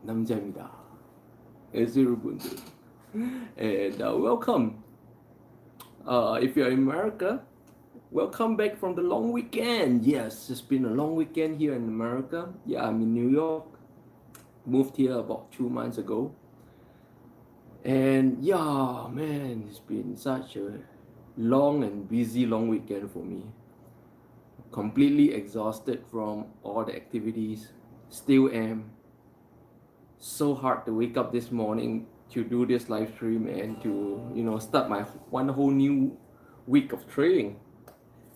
남자입니다. 여러분들. And welcome. If you're in America, welcome back from the long weekend. Yes, it's been a long weekend here in America. Yeah, I'm in New York. Moved here about 2 months ago. And yeah, man, it's been such a long and busy long weekend for me. Completely exhausted from all the activities. Still am. So hard to wake up this morning to do this live stream and to start my one whole new week of training.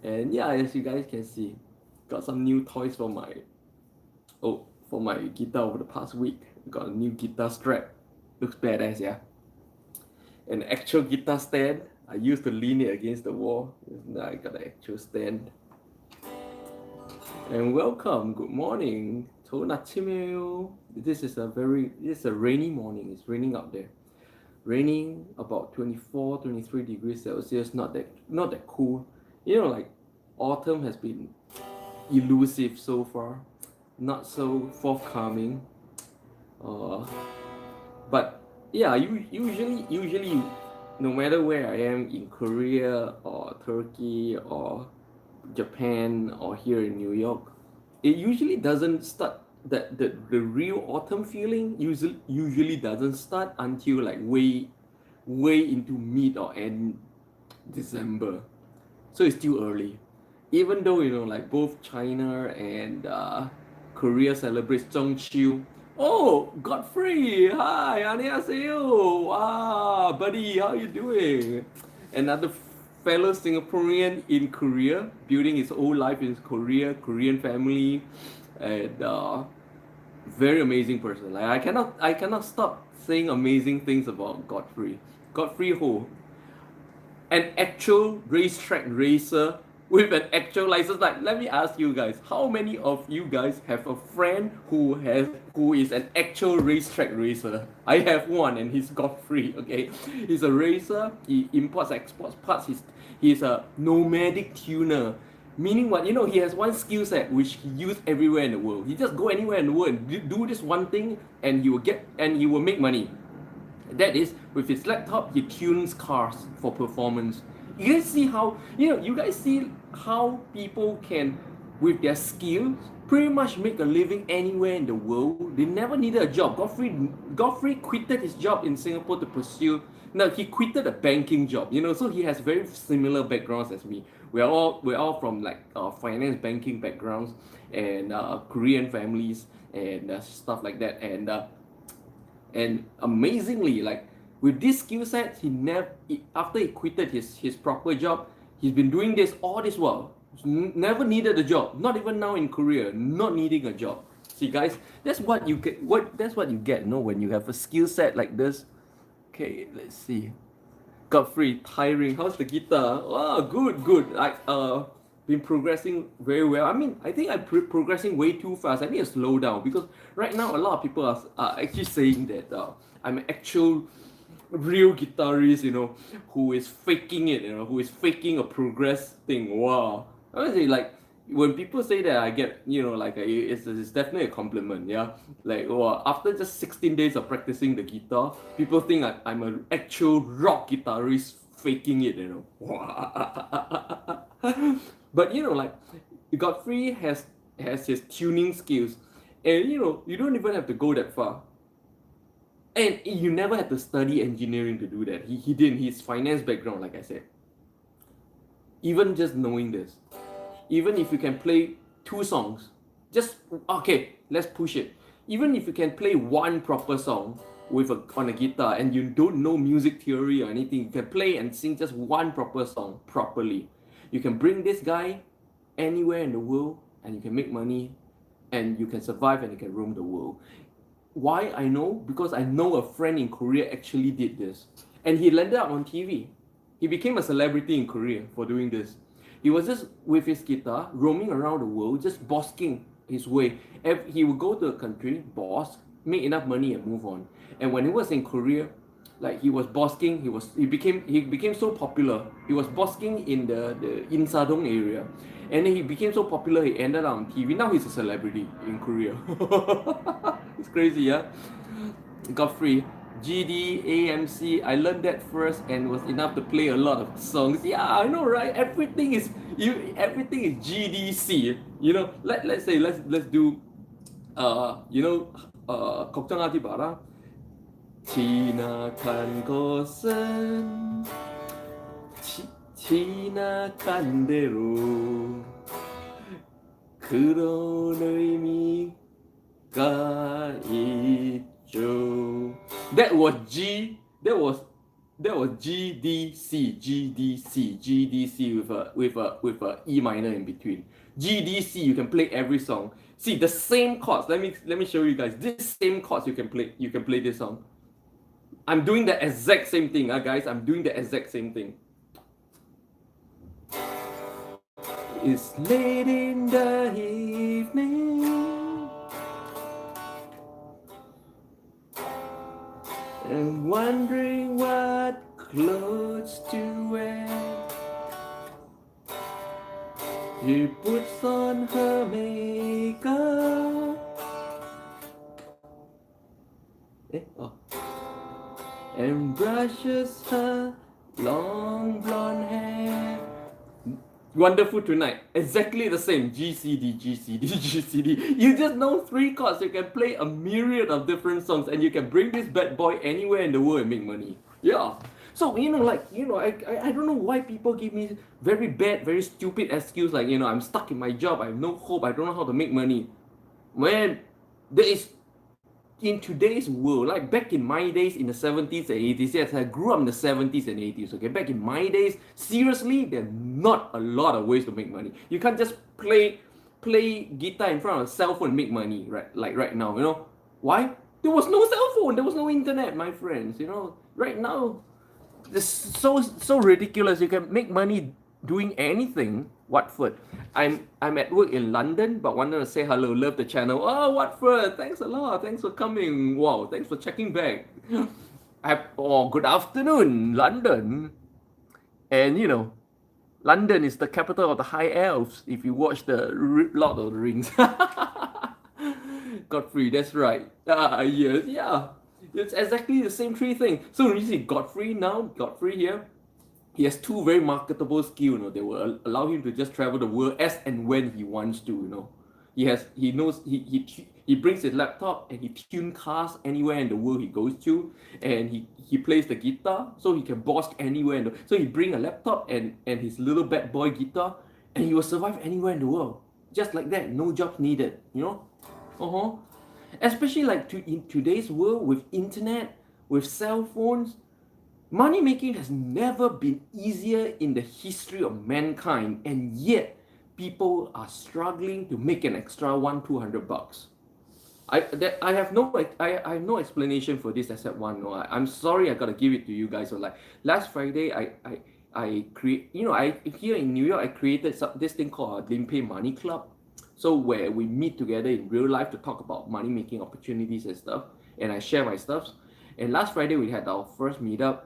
And yeah, as you guys can see, got some new toys for my guitar over the past week. Got a new guitar strap. Looks badass, yeah. An actual guitar stand. I used to lean it against the wall. Now I got an actual stand. And welcome, good morning. 좋은 아침이에요. This is a rainy morning. It's raining out there. Raining about 24, 23 degrees Celsius. Not that cool. Like autumn has been elusive so far. Not so forthcoming. But yeah, usually, no matter where I am in Korea or Turkey or Japan or here in New York, it usually doesn't start. The real autumn feeling usually doesn't start until like way into mid or end December. So it's still early. Even though like both China and Korea celebrates Zhongqiu. Oh, Godfrey! Hi, 안녕하세요. Wow, buddy, how you doing? Another fellow Singaporean in Korea, building his whole life in Korea, Korean family, and very amazing person. Like I cannot stop saying amazing things about Godfrey. Godfrey Ho, an actual racetrack racer with an actual license. Like, let me ask you guys, how many of you guys have a friend who is an actual racetrack racer? I have one, and he's Godfrey. Okay, he's a racer. He imports, exports parts. He's a nomadic tuner. Meaning what? He has one skill set which he uses everywhere in the world. He just go anywhere in the world and do this one thing, and he will make money. That is, with his laptop, he tunes cars for performance. You guys see how people can, with their skills, pretty much make a living anywhere in the world. They never needed a job. Godfrey quitted his job in Singapore to pursue. No, he quitted a banking job. So he has very similar backgrounds as me. We're all from like finance banking backgrounds and Korean families and stuff like that. And amazingly, like with this skill set, after he quitted his proper job, he's been doing this all this while. Never needed a job. Not even now in Korea, not needing a job. See, guys, that's what you get. When you have a skill set like this. Okay, let's see. Godfrey, tiring. How's the guitar? Oh, good. Been progressing very well. I mean, I think I'm progressing way too fast. I need to slow down because right now a lot of people are actually saying that I'm an actual real guitarist, who is faking it, who is faking a progress thing. Wow. I would say, like, when people say that, I get, it's definitely a compliment, yeah? Like, wow, after just 16 days of practicing the guitar, people think I'm an actual rock guitarist faking it, Wow. But, like, Godfrey has his tuning skills, and, you don't even have to go that far. And you never had to study engineering to do that. He didn't. His finance background, like I said. Even just knowing this. Even if you can play 2 songs, let's push it. Even if you can play one proper song on a guitar and you don't know music theory or anything, you can play and sing just one proper song properly. You can bring this guy anywhere in the world and you can make money and you can survive and you can roam the world. Why I know? Because I know a friend in Korea actually did this. And he landed up on TV. He became a celebrity in Korea for doing this. He was just with his guitar, roaming around the world, just busking his way. He would go to a country, bosk, make enough money and move on. And when he was in Korea, like he was busking, he became so popular. He was busking in the Insadong area. And then he became so popular, he ended up on TV. Now he's a celebrity in Korea. It's crazy, yeah? Godfrey, GD, AMC, I learned that first and was enough to play a lot of songs. Yeah, I know, right? Everything is GDC. You know, let's say let's do 걱정하지 마라. 지나간 것은 지나간 대로 그런 의미가 있죠. That was GDC with a E minor in between. GDC, you can play every song. See the same chords. Let me show you guys. This same chords you can play this song. I'm doing the exact same thing, guys. I'm doing the exact same thing. It's late in the evening and wondering what clothes to wear. She puts on her makeup. And brushes her long blonde hair. Wonderful Tonight, exactly the same. GCD, GCD, GCD. You just know 3 chords. You can play a myriad of different songs, and you can bring this bad boy anywhere in the world and make money. Yeah. So I don't know why people give me very bad, very stupid excuse like I'm stuck in my job. I have no hope. I don't know how to make money. Man, there is. In today's world, like back in my days in the 70s and 80s, yes, I grew up in the 70s and 80s, okay? Back in my days, seriously, there are not a lot of ways to make money. You can't just play guitar in front of a cell phone and make money, right? Like right now, Why? There was no cell phone, there was no internet, my friends, Right now, it's so ridiculous. You can make money doing anything. Watford. I'm at work in London, but wanted to say hello. Love the channel. Oh, Watford, thanks a lot. Thanks for coming. Wow, thanks for checking back. Good afternoon, London. And London is the capital of the High Elves. If you watch the Lord of the Rings. Godfrey, that's right. Yes, yeah. It's exactly the same 3 things. So you see Godfrey here. He has 2 very marketable skills, They will allow him to just travel the world as and when he wants to, He brings his laptop and he tunes cars anywhere in the world he goes to, and he plays the guitar so he can boss anywhere. So he bring a laptop and his little bad boy guitar, and he will survive anywhere in the world, just like that. No jobs needed, Especially in today's world with internet, with cell phones. Money making has never been easier in the history of mankind, and yet people are struggling to make an extra $100-200. I have no explanation for this except one. No, I'm sorry, I gotta give it to you guys. So last Friday, I create here in New York, I created this thing called a Limpeh Money Club. So where we meet together in real life to talk about money making opportunities and stuff, and I share my stuff. And last Friday we had our first meetup.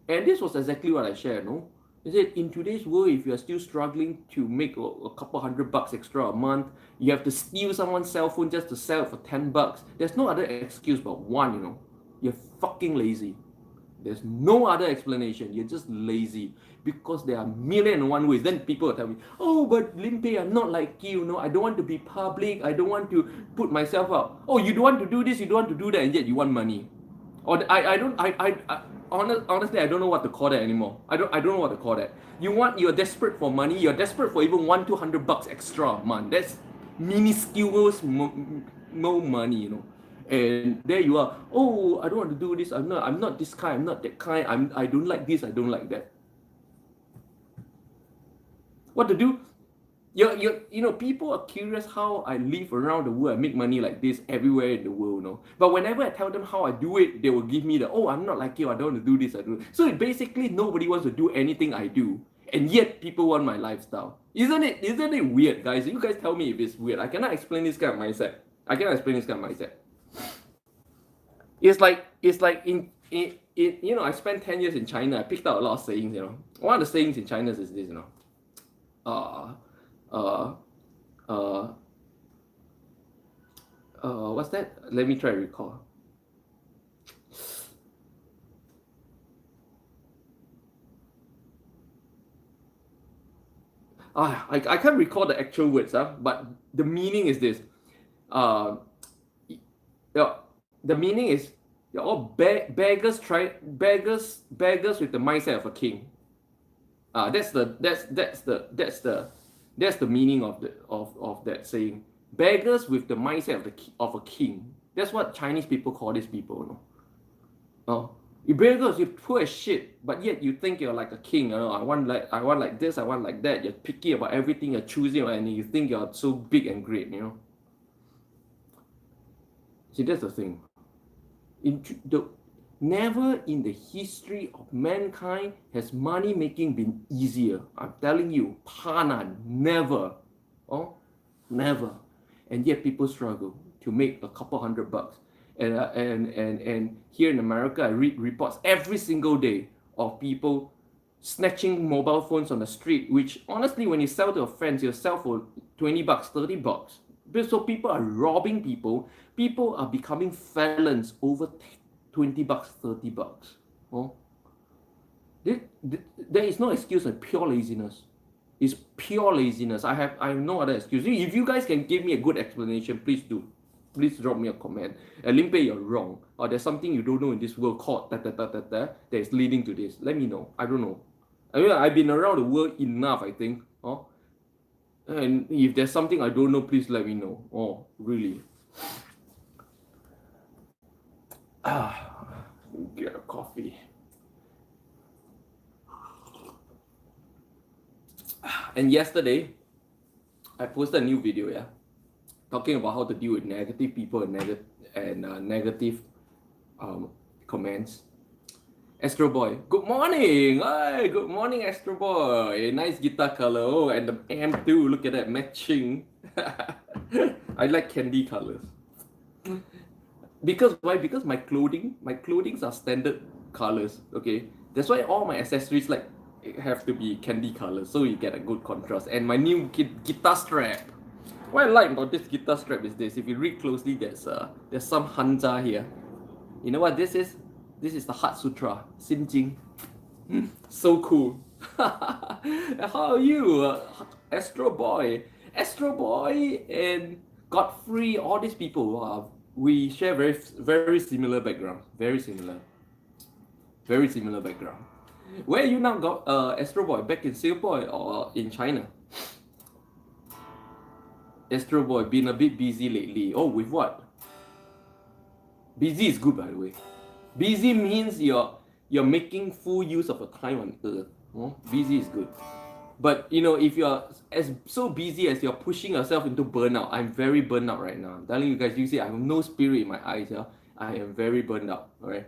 And this was exactly what I shared, I said, in today's world, if you're still struggling to make a couple $100 extra a month, you have to steal someone's cell phone just to sell it for $10. There's no other excuse but one, you're fucking lazy. There's no other explanation. You're just lazy because there are 1,000,001 ways. Then people will tell me, oh, but Limpeh, I'm not like you, I don't want to be public. I don't want to put myself out. Oh, you don't want to do this, you don't want to do that, and yet you want money. Or honestly, I don't know what to call that anymore. I don't know what to call that. You're desperate for money. You're desperate for even $100-200 extra a month. That's minuscule no money, And there you are. Oh, I don't want to do this. I'm not this kind. I'm not that kind. I don't like this. I don't like that. What to do? People are curious how I live around the world. I make money like this everywhere in the world, But whenever I tell them how I do it, they will give me I'm not like you. I don't want to do this. So basically, nobody wants to do anything I do, and yet people want my lifestyle. Isn't it weird, guys? You guys tell me if it's weird. I cannot explain this kind of mindset. It's like in I spent 10 years in China. I picked out a lot of sayings. One of the sayings in China is this. What's that? Let me try to recall. I can't recall the actual words, but the meaning is this. Uh, yeah, the meaning is you're all beggars with the mindset of a king. That's the meaning of that saying. Beggars with the mindset of a king. That's what Chinese people call these people. You know? Oh, you beggars, you poor as shit, but yet you think you're like a king. You know, I want like this, I want like that. You're picky about everything, you're choosing, and you think you're so big and great. You know. See, that's the thing. Never in the history of mankind has money making been easier. I'm telling you, Pana, never. Oh, never. And yet people struggle to make a couple $100. And here in America, I read reports every single day of people snatching mobile phones on the street, which honestly, when you sell to a friend, you sell for $20, $30. So people are robbing people. People are becoming felons over $20, $30. Oh, there is no excuse of pure laziness. It's pure laziness. I have no other excuse. If you guys can give me a good explanation, please do. Please drop me a comment. Limpeh, you're wrong. Or there's something you don't know in this world called that is leading to this. Let me know. I don't know. I mean, I've been around the world enough, I think. Oh, and if there's something I don't know, please let me know. Oh, really. Get a coffee. And yesterday, I posted a new video, yeah, talking about how to deal with negative people and negative comments. Astro Boy, good morning! Hi, good morning, Astro Boy. Nice guitar color. Oh, and the amp too. Look at that, matching. I like candy colors. Because why? Because my clothings are standard colors. Okay, that's why all my accessories like have to be candy colors, so you get a good contrast. And my new guitar strap. What I like about this guitar strap is this. If you read closely, there's some Hanza here. You know what this is? This is the Heart Sutra, Xin Jing. So cool. How are you, Astro Boy? Astro Boy and Godfrey, all these people, we share very similar background. Very similar background. Where are you now, Astro Boy? Back in Singapore or in China? Astro Boy, been a bit busy lately. Oh, with what? Busy is good, by the way. Busy means you're making full use of a time on earth. Oh, busy is good. But you know, if you're so busy as you're pushing yourself into burnout, I'm very burnt out right now. I'm telling you guys, you see, I have no spirit in my eyes. Yeah? I am very burnt out. Alright,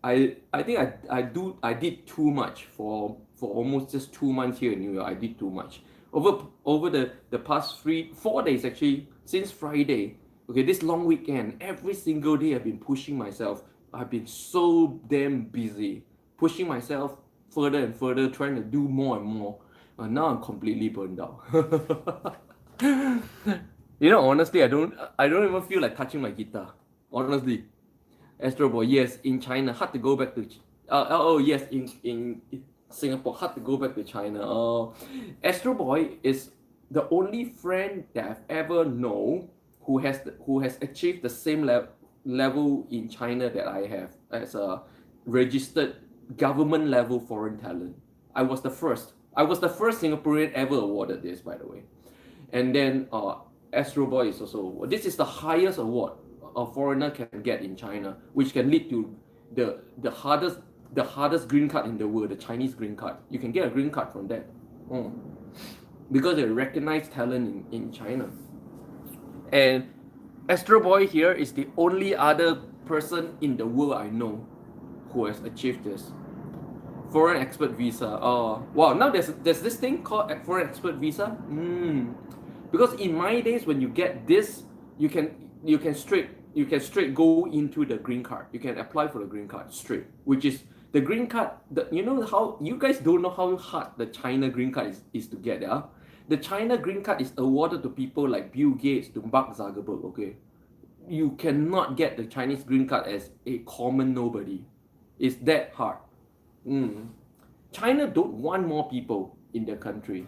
I think I did too much for almost just 2 months here in New York. I did too much over the past 4 days actually, since Friday. Okay, this long weekend, every single day I've been pushing myself. I've been so damn busy, pushing myself further and further, trying to do more and more. And now I'm completely burned out. You know, honestly, I don't even feel like touching my guitar. Honestly, Astro Boy, yes, in China, hard to go back to. Yes, in Singapore, hard to go back to China. Astro Boy is the only friend that I've ever known who has achieved the same level in China that I have as a registered government level foreign talent. I was the first Singaporean ever awarded this, by the way. And then Astro Boy is also, this is the highest award a foreigner can get in China, which can lead to the hardest green card in the world, the Chinese green card. You can get a green card from that. Because they recognize talent in China. And Astro Boy here is the only other person in the world I know who has achieved this. Foreign expert visa. Wow, now there's this thing called foreign expert visa. Because in my days, when you get this, you can straight go into the green card. You can apply for the green card straight, which is the green card. You know how you guys don't know how hard the China green card is to get. Yeah, the China green card is awarded to people like Bill Gates, to Mark Zuckerberg. Okay, you cannot get the Chinese green card as a common nobody. It's that hard. China don't want more people in their country.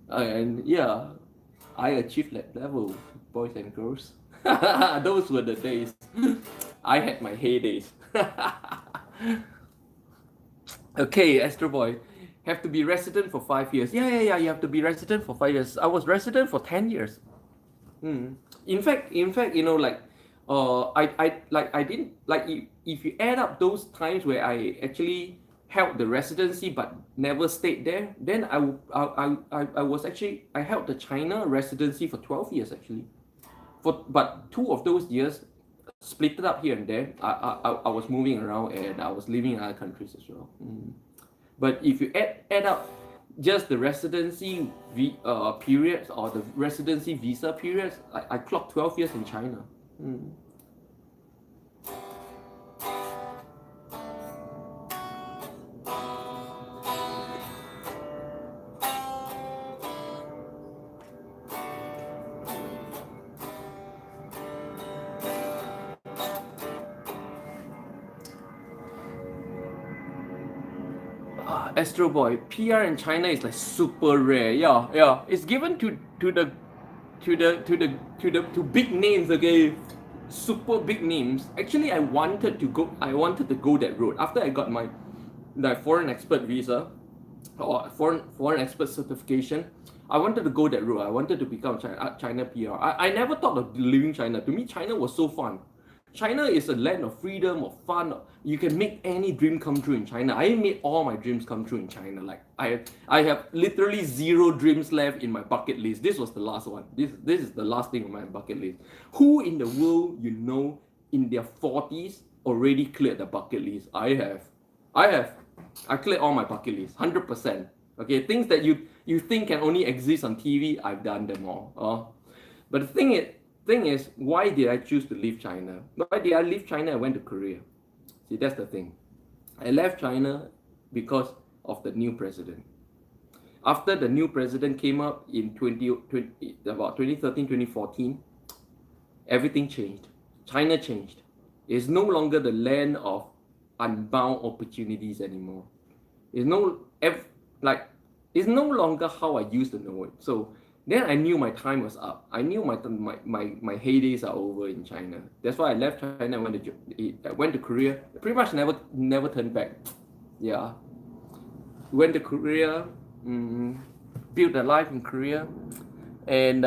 And yeah, I achieved that level, boys and girls. Those were the days. I had my heydays. Okay, Astro Boy, have to be resident for 5 years. Yeah. You have to be resident for 5 years. I was resident for 10 years. Mm. In fact, like, I didn't like if you add up those times where I actually held the residency but never stayed there, then I was actually I held the China residency for 12 years actually. But 2 of those years split it up here and there. I was moving around and I was living in other countries as well. Mm. But if you add up just the residency periods or the residency visa periods, I clocked 12 years in China. Mm. Astro Boy, PR in China is like super rare. Yeah. It's given to big names, okay? Super big names. Actually, I wanted to go that road after I got my foreign expert visa or foreign expert certification. I wanted to go that route. I wanted to become China PR. I never thought of leaving China. To me, China was so fun. China is a land of freedom, of fun. You can make any dream come true in China. I made all my dreams come true in China. Like I have literally zero dreams left in my bucket list. This was the last one. This is the last thing on my bucket list. Who in the world in their 40s already cleared the bucket list? I have. I cleared all my bucket list, 100%. Okay, things that you think can only exist on TV, I've done them all. But the thing is, why did I choose to leave China? Why did I leave China and went to Korea? See, that's the thing. I left China because of the new president. After the new president came up in about 2013, 2014, everything changed. China changed. It's no longer the land of unbound opportunities anymore. It's no longer how I used to know it. So then I knew my time was up. I knew my heydays are over in China. That's why I left China and went to Korea. Pretty much never turned back. Yeah, went to Korea, built a life in Korea, and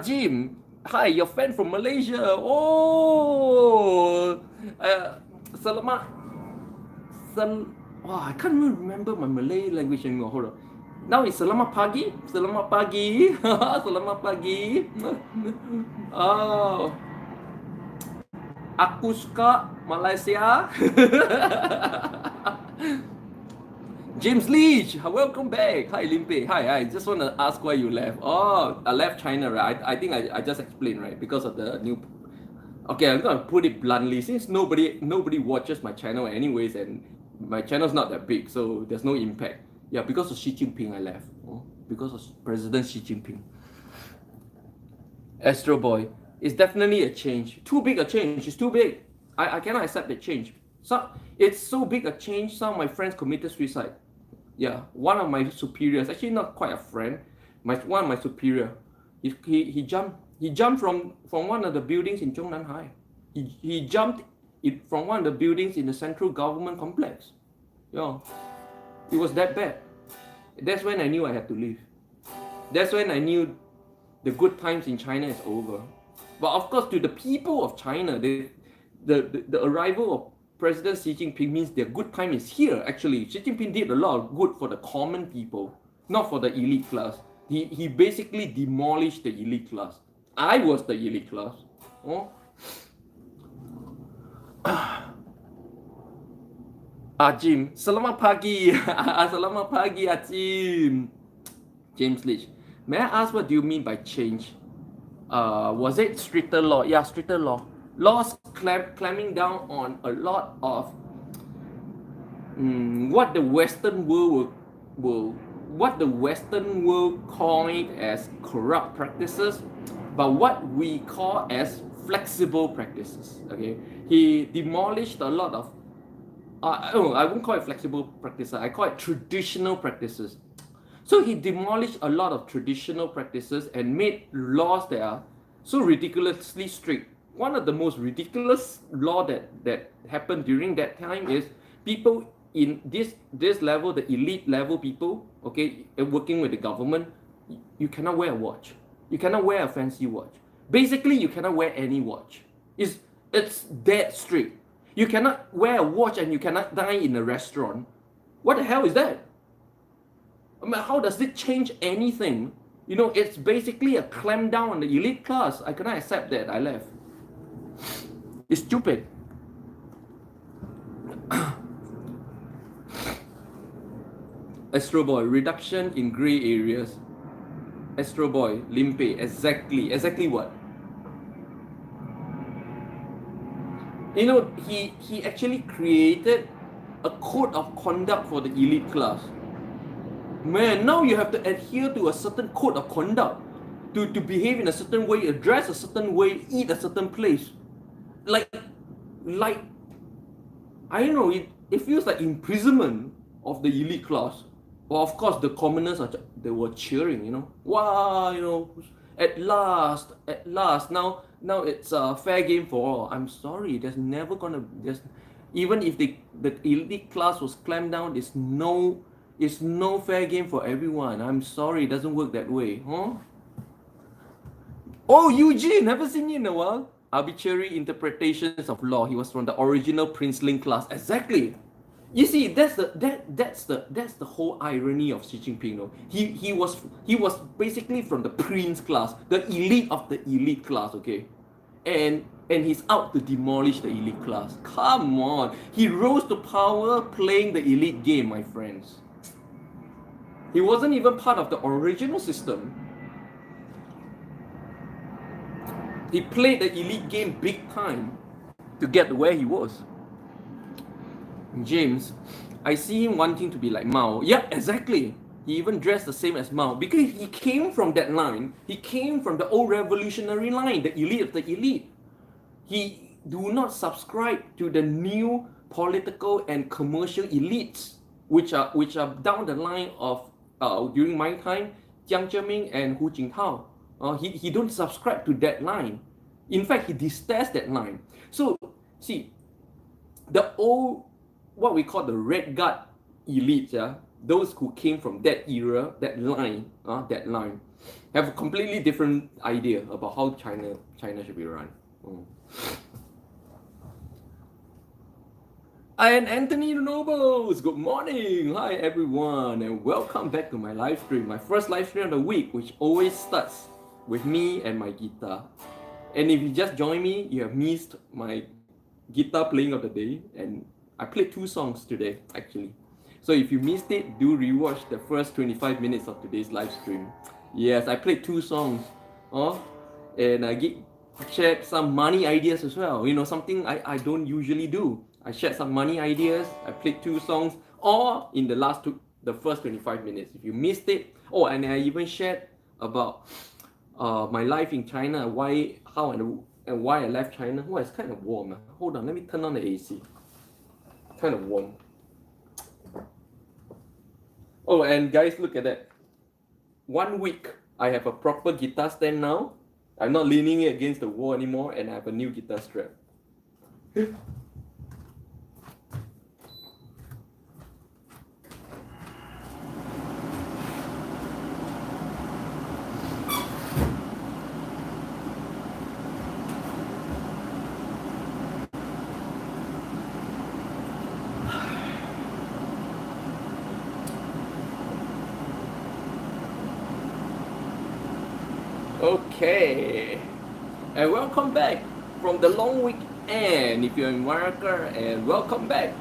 Jim, hi, your fan from Malaysia. Selamat. I can't even remember my Malay language anymore. Hold on. Now it's selamat pagi. Selamat pagi. Selamat pagi. Oh. Aku suka Malaysia. James Leach, welcome back. Hi Limpeh. Hi. I just want to ask why you left. Oh, I left China, right? I think I just explained, right? Because of the new. Okay, I'm gonna put it bluntly. Since nobody watches my channel anyways, and my channel's not that big, so there's no impact. Yeah, because of Xi Jinping, I left. Because of President Xi Jinping. Astro Boy, it's definitely a change. Too big a change. It's too big. I cannot accept the change. So it's so big a change. Some of my friends committed suicide. Yeah, one of my superiors, actually not quite a friend, one of my superior, he jumped from one of the buildings in Zhongnan High. He jumped from one of the buildings in the central government complex. Yeah, it was that bad. That's when I knew I had to leave. That's when I knew the good times in China is over. But of course, to the people of China, the arrival of President Xi Jinping means their good time is here. Actually, Xi Jinping did a lot of good for the common people, not for the elite class. He basically demolished the elite class. I was the elite class. Jim, selamat pagi. Selamat pagi, Jim. James Leach, may I ask what do you mean by change? Was it stricter law? Yeah, stricter law. Laws clamping down on a lot of what the Western world call it as corrupt practices, but what we call as flexible practices. Okay, he demolished a lot of. I won't call it flexible practices. I call it traditional practices. So he demolished a lot of traditional practices and made laws that are so ridiculously strict. One of the most ridiculous law that happened during that time is people in this level, the elite level people, okay, working with the government, you cannot wear a watch. You cannot wear a fancy watch. Basically, you cannot wear any watch. It's that strict. You cannot wear a watch and you cannot dine in a restaurant. What the hell is that? I mean, how does it change anything? You know, it's basically a clamp down on the elite class. I cannot accept that. I left. It's stupid. Astro Boy, reduction in grey areas. Astro Boy, Limpeh, exactly what? You know, he actually created a code of conduct for the elite class. Man, now you have to adhere to a certain code of conduct to behave in a certain way, dress a certain way, eat a certain place. Like I don't know, it feels like imprisonment of the elite class. Well, of course, the commoners they were cheering, you know. Wow, you know, at last, now it's a fair game for all. I'm sorry, even if the elite class was clamped down, it's no fair game for everyone. I'm sorry, it doesn't work that way, huh? Oh, Eugene, haven't seen you in a while. Arbitrary interpretations of law. He was from the original princeling class. Exactly. You see, that's the whole irony of Xi Jinping. No? He was basically from the prince class, the elite of the elite class, okay? And he's out to demolish the elite class. Come on. He rose to power playing the elite game, my friends. He wasn't even part of the original system. He played the elite game big time to get where he was. James, I see him wanting to be like Mao. Yeah, exactly. He even dressed the same as Mao because he came from that line. He came from the old revolutionary line, the elite of the elite. He do not subscribe to the new political and commercial elites, which are down the line of during my time, Jiang Zemin and Hu Jintao. He don't subscribe to that line. In fact, he detests that line. So, see, the old, what we call the red guard elites, yeah, those who came from that era, that line, have a completely different idea about how China should be run. And Anthony Nobles, good morning. Hi everyone, and welcome back to my live stream. My first live stream of the week, which always starts with me and my guitar. And if you just join me, you have missed my guitar playing of the day. And I played 2 songs today, actually. So if you missed it, do rewatch the first 25 minutes of today's live stream. Yes, I played 2 songs. And I shared some money ideas as well. You know, something I don't usually do. I shared some money ideas. I played 2 songs, all in the first 25 minutes. If you missed it, and I even shared about my life in China, how and why I left China. It's kind of warm. Hold on, let me turn on the AC. Kind of warm. Oh, and guys, look at that. 1 week, I have a proper guitar stand now. I'm not leaning it against the wall anymore, and I have a new guitar strap. Okay, and welcome back from the long weekend if you're in America, and welcome back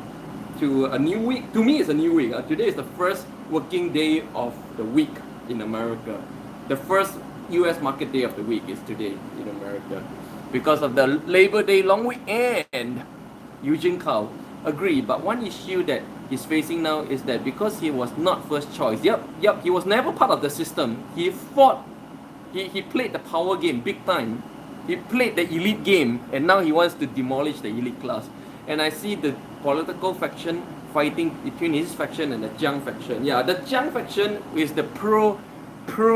to a new week. To me, it's a new week. Today is the first working day of the week in America. The first US market day of the week is today in America because of the Labor Day long weekend. Eugene Kao, agree, but one issue that he's facing now is that because he was not first choice, he was never part of the system. He fought. He played the power game big time. He played the elite game, and now he wants to demolish the elite class. And I see the political faction fighting between his faction and the Jiang faction. Yeah, the Jiang faction is the pro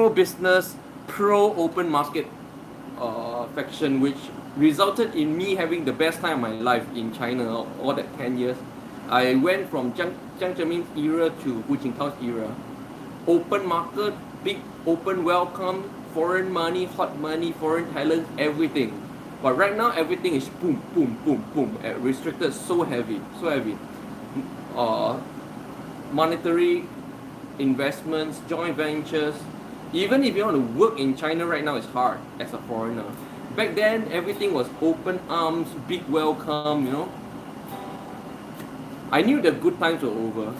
business, pro open market faction, which resulted in me having the best time of my life in China all that 10 years. I went from Jiang Zemin's era to Hu Jintao's era. Open market, big open welcome, foreign money, hot money, foreign talent, everything. But right now everything is boom, boom, boom, boom, restricted, so heavy. Monetary investments, joint ventures. Even if you want to work in China right now, it's hard as a foreigner. Back then, everything was open arms, big welcome, you know. I knew the good times were over.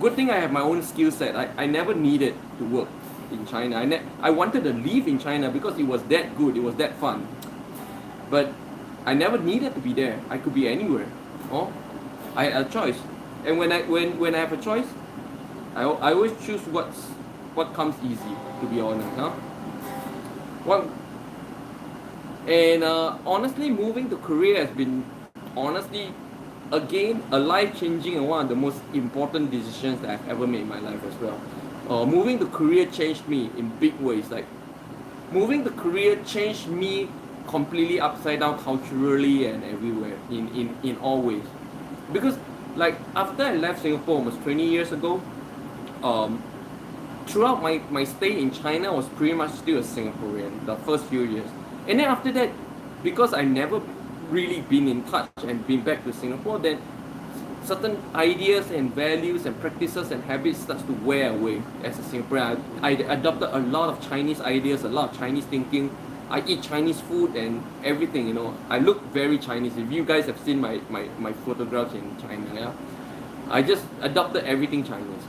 Good thing I have my own skill set. I never needed to work in China. I wanted to live in China because it was that good, it was that fun. But I never needed to be there. I could be anywhere. Oh, I had a choice. And when I have a choice, I always choose what comes easy, to be honest. Honestly, moving to Korea has been, honestly, again, a life-changing and one of the most important decisions that I've ever made in my life as well. Moving to Korea changed me in big ways. Like, moving to Korea changed me completely upside down culturally and everywhere, in all ways. Because, like, after I left Singapore almost 20 years ago, throughout my stay in China, I was pretty much still a Singaporean the first few years. And then after that, because I never really been in touch and been back to Singapore, then certain ideas and values and practices and habits starts to wear away as a Singaporean. I adopted a lot of Chinese ideas, a lot of Chinese thinking. I eat Chinese food and everything, you know. I look very Chinese. If you guys have seen my photographs in China, yeah, I just adopted everything Chinese.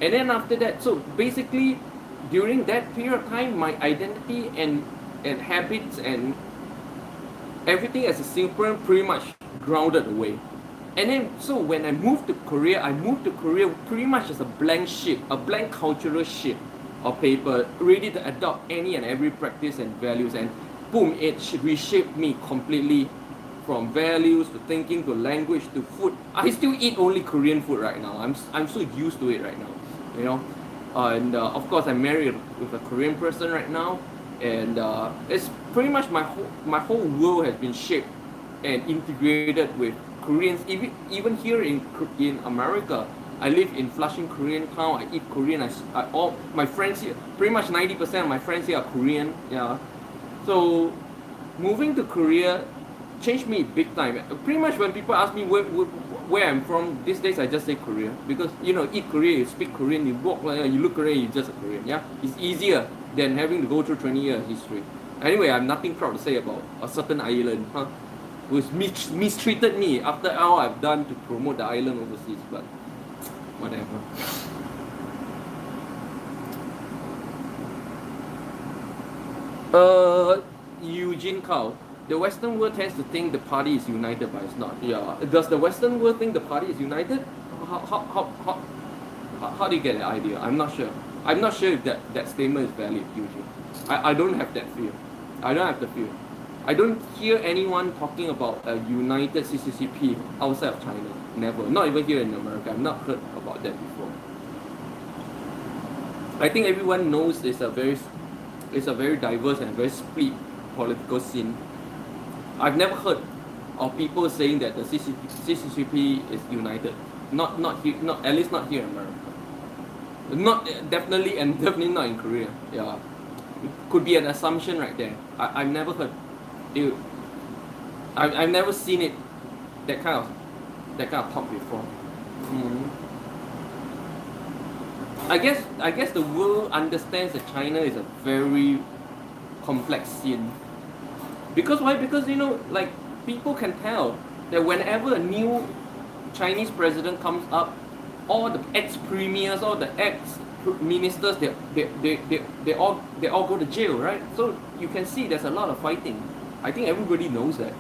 And then after that, so basically, during that period of time, my identity and habits and everything as a Singaporean pretty much grounded away. And then, so when I moved to Korea pretty much as a blank sheet, a blank cultural sheet of paper, ready to adopt any and every practice and values. And boom, it reshaped me completely, from values to thinking to language to food. I still eat only Korean food right now. I'm so used to it right now, you know. And of course, I'm married with a Korean person right now, and it's pretty much my whole world has been shaped and integrated with Koreans. Even here in America, I live in Flushing, Korean town. I eat Korean. All my friends here, pretty much 90% of my friends here are Korean. Yeah, so moving to Korea changed me big time. Pretty much when people ask me where I'm from, these days I just say Korea, because you know, eat Korean, you speak Korean, you walk like you look Korean, you're just a Korean. Yeah, it's easier than having to go through 20 years history. Anyway, I'm nothing proud to say about a certain island, who's mistreated me after all I've done to promote the island overseas, but whatever. Eugene Kao. The Western world tends to think the party is united, but it's not. Yeah. Does the Western world think the party is united? How do you get that idea? I'm not sure. I'm not sure if that statement is valid, Eugene. I don't have that feel. I don't have the feel. I don't hear anyone talking about a united CCCP outside of China. Never. Not even here in America. I've not heard about that before. I think everyone knows it's a very diverse and very split political scene. I've never heard of people saying that the CCCP is united. Not at least not here in America. Not definitely not in Korea. Yeah, it could be an assumption right there. I've never heard. I've never seen it that kind of talk before. I guess the world understands that China is a very complex scene. Because why? Because you know, like, people can tell that whenever a new Chinese president comes up, all the ex-premiers, all the ex-ministers, they all go to jail, right? So you can see there's a lot of fighting. I think everybody knows that.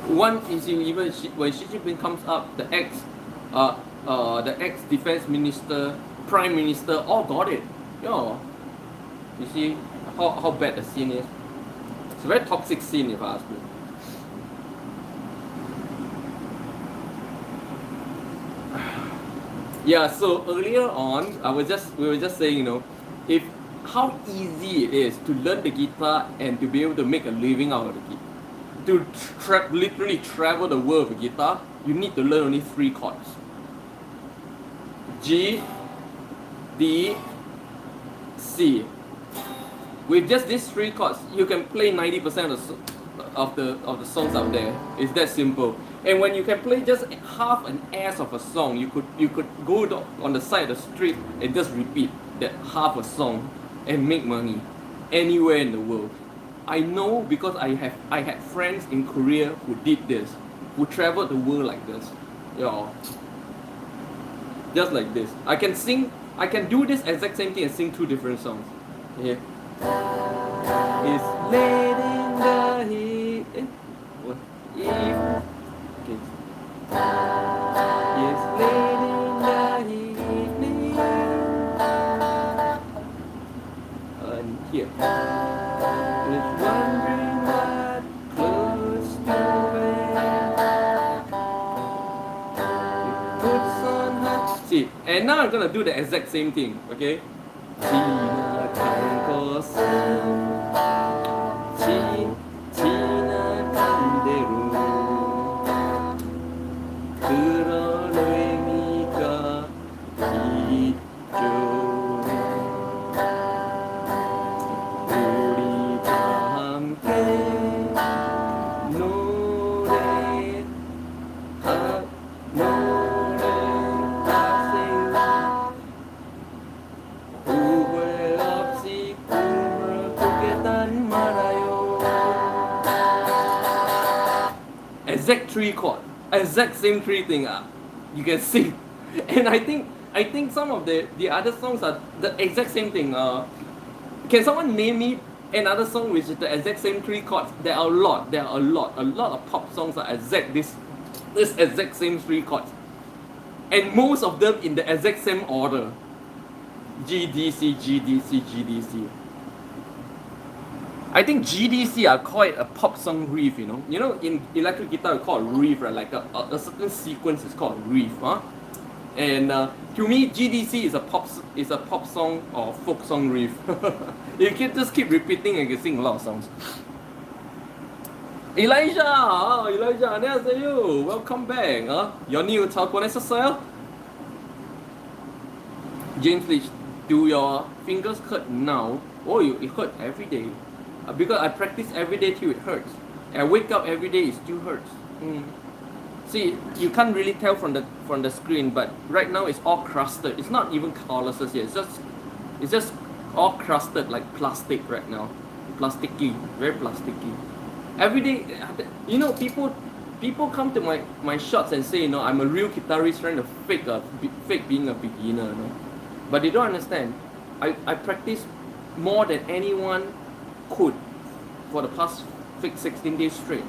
One is even when Xi Jinping comes up, the ex-defense minister, prime minister, all got it. You know, you see how bad the scene is. a very toxic scene, if I ask me. Yeah, so earlier on, we were just saying, if how easy it is to learn the guitar and to be able to make a living out of the guitar. To literally travel the world with guitar, you need to learn only 3 chords. G, D, C. With just these 3 chords, you can play 90% of the songs out there. It's that simple. And when you can play just half an ass of a song, you could go on the side of the street and just repeat that half a song and make money anywhere in the world. I know because I had friends in Korea who did this, who traveled the world like this. Just like this. I can do this exact same thing and sing 2 different songs. Yeah. It's late in the evening. What? Okay. It's late in the evening. And here. It's wondering what clothes to wear. It puts on her. See, and now I'm gonna do the exact same thing, okay? Exact 3 chord, exact same 3 thing. You can sing, and I think some of the other songs are the exact same thing. Can someone name me another song which is the exact same 3 chords? There are a lot. A lot of pop songs are exact this exact same 3 chords, and most of them in the exact same order. G D C G D C G D C. I think GDC are quite a pop song riff, in electric guitar we call it riff, right? Like a certain sequence is called riff, huh? And to me, GDC is a pop song or folk song riff. You can just keep repeating and you can sing a lot of songs. Elijah, 안녕하세요. Welcome back. Your new talk style. James Leach, do your fingers hurt now? Oh, it hurt every day. Because I practice every day till it hurts. I wake up every day, it still hurts. See, you can't really tell from the screen, but right now it's all crusted. It's not even calluses yet. It's just all crusted like plastic right now. Plasticky, very plasticky. Every day, people come to my shots and say, I'm a real guitarist trying to fake being a beginner. But they don't understand. I practice more than anyone could for the past 16 days straight.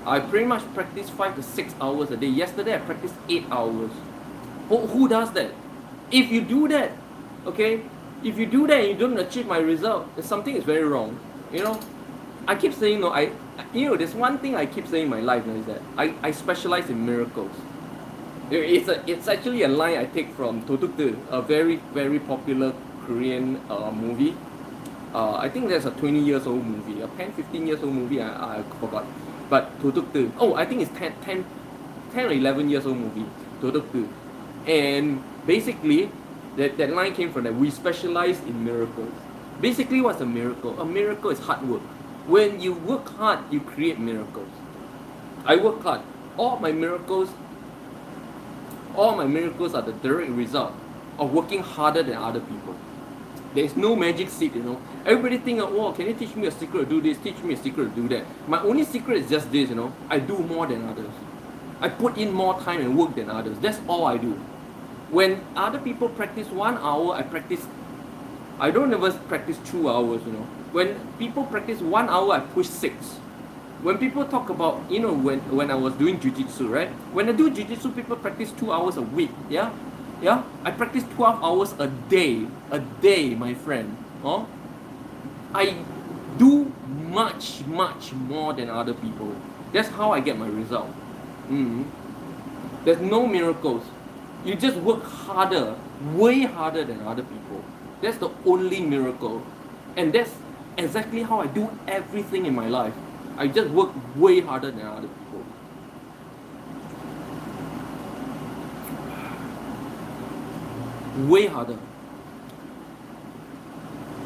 I pretty much practice 5 to 6 hours a day. Yesterday I practiced 8 hours. Who does that? If you do that, okay, if you do that and you don't achieve my result, something is very wrong. I keep saying, there's one thing I keep saying in my life is that I specialize in miracles. It's actually a line I take from Totuktu, a very, very popular Korean movie. I think there's a 20 years old movie, a 15 years old movie, I forgot. But Totuktu, I think it's 10 or 11 years old movie, Totuktu. And basically, that line came from that we specialize in miracles. Basically, what's a miracle? A miracle is hard work. When you work hard, you create miracles. I work hard. All my miracles are the direct result of working harder than other people. There's no magic seed, Everybody think, can you teach me a secret to do this? Teach me a secret to do that. My only secret is just this, I do more than others. I put in more time and work than others. That's all I do. When other people practice 1 hour, I don't ever practice 2 hours, When people practice 1 hour, I push 6. When people talk about, when I was doing jiu-jitsu, right? When I do jiu-jitsu, people practice 2 hours a week, yeah? Yeah? I practice 12 hours a day, my friend. do much more than other people. That's how I get my result. Mm. There's no miracles. You just work harder, way harder than other people. That's the only miracle. And that's exactly how I do everything in my life. I just work way harder than other people. Way harder.